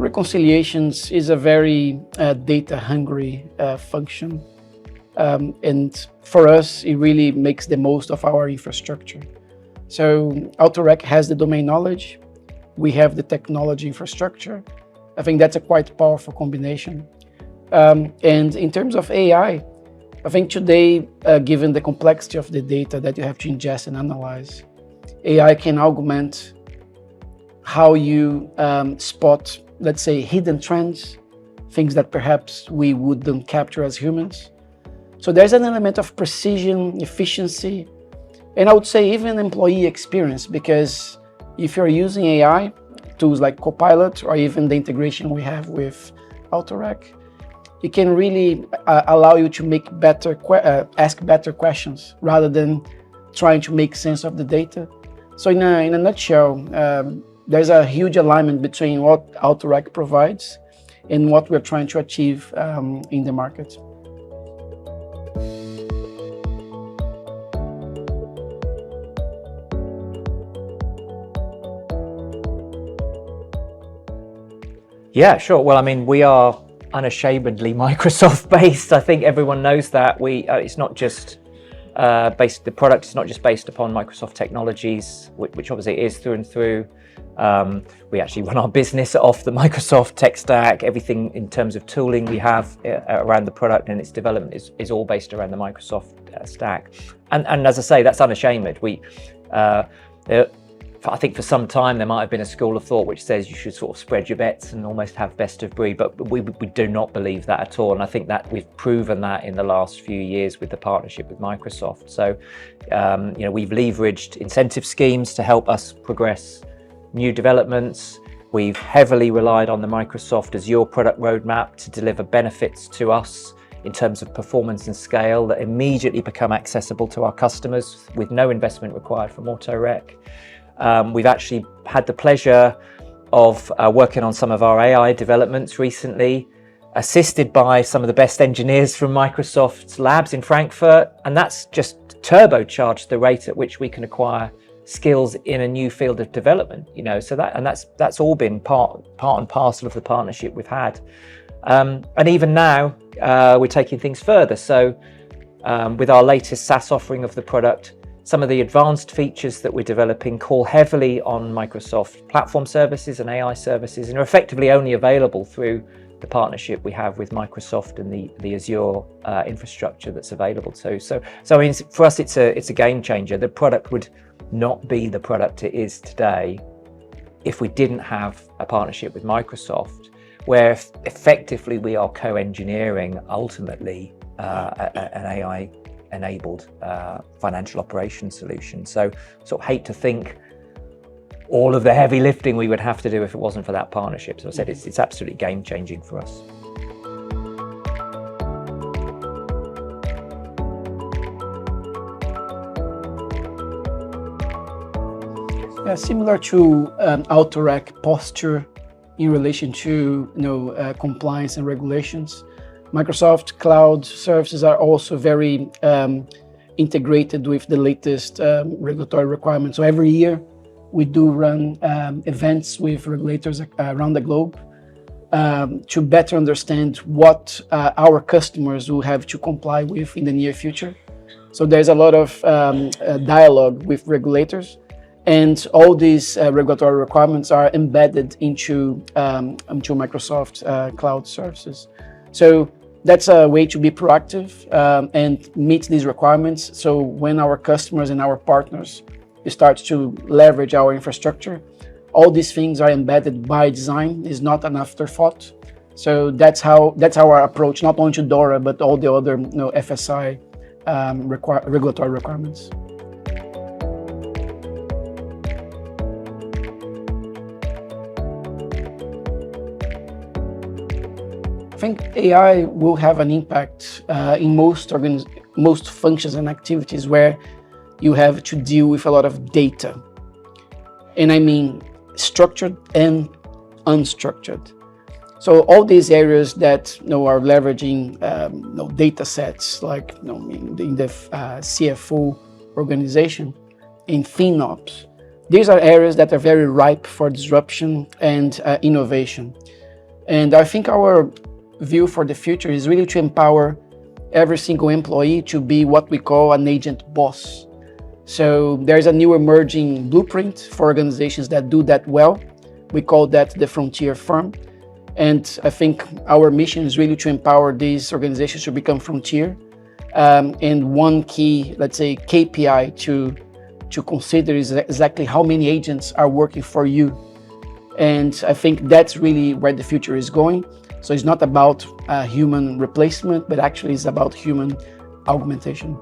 reconciliations is a very data-hungry function. And for us, it really makes the most of our infrastructure. So AutoRek has the domain knowledge. We have the technology infrastructure. I think that's a quite powerful combination. And in terms of AI, I think today, given the complexity of the data that you have to ingest and analyze, AI can augment how you spot, let's say, hidden trends, things that perhaps we wouldn't capture as humans. So there's an element of precision, efficiency, and I would say even employee experience, because if you're using AI, tools like Copilot or even the integration we have with AutoRek, it can really allow you to make ask better questions rather than trying to make sense of the data. So in a nutshell, there's a huge alignment between what AutoRek provides and what we're trying to achieve in the market. Yeah, sure. Well, I mean, we are unashamedly Microsoft based. I think everyone knows that. It's not just the product is not just based upon Microsoft technologies, which obviously it is through and through. We actually run our business off the Microsoft tech stack. Everything in terms of tooling we have around the product and its development is all based around the Microsoft stack. And as I say, that's unashamed. I think for some time there might have been a school of thought which says you should sort of spread your bets and almost have best of breed, but we do not believe that at all. And I think that we've proven that in the last few years with the partnership with Microsoft. So, we've leveraged incentive schemes to help us progress new developments. We've heavily relied on the Microsoft Azure product roadmap to deliver benefits to us in terms of performance and scale that immediately become accessible to our customers with no investment required from AutoRek. We've actually had the pleasure of working on some of our AI developments recently, assisted by some of the best engineers from Microsoft's labs in Frankfurt, and that's just turbocharged the rate at which we can acquire skills in a new field of development. So that's all been part and parcel of the partnership we've had, and even now we're taking things further. So with our latest SaaS offering of the product, some of the advanced features that we're developing call heavily on Microsoft platform services and AI services and are effectively only available through the partnership we have with Microsoft and the Azure infrastructure that's available too. So I mean, for us, it's a game changer. The product would not be the product it is today if we didn't have a partnership with Microsoft, where effectively we are co-engineering ultimately an AI enabled financial operations solution. So sort of hate to think all of the heavy lifting we would have to do if it wasn't for that partnership. So I said it's absolutely game changing for us. Similar to AutoRek posture in relation to compliance and regulations, Microsoft cloud services are also very integrated with the latest regulatory requirements. So every year we do run events with regulators around the globe to better understand what our customers will have to comply with in the near future. So there's a lot of dialogue with regulators, and all these regulatory requirements are embedded into Microsoft cloud services. So that's a way to be proactive and meet these requirements. So when our customers and our partners start to leverage our infrastructure, all these things are embedded by design. It's not an afterthought. So that's our approach, not only to DORA, but all the other FSI regulatory requirements. I think AI will have an impact in most functions and activities where you have to deal with a lot of data. And I mean structured and unstructured. So all these areas that are leveraging data sets, like in the CFO organization, in FinOps, these are areas that are very ripe for disruption and innovation. And I think our view for the future is really to empower every single employee to be what we call an agent boss. So there's a new emerging blueprint for organizations that do that well. We call that the frontier firm. And I think our mission is really to empower these organizations to become frontier. And one key, let's say, KPI to consider is exactly how many agents are working for you. And I think that's really where the future is going. So it's not about human replacement, but actually it's about human augmentation.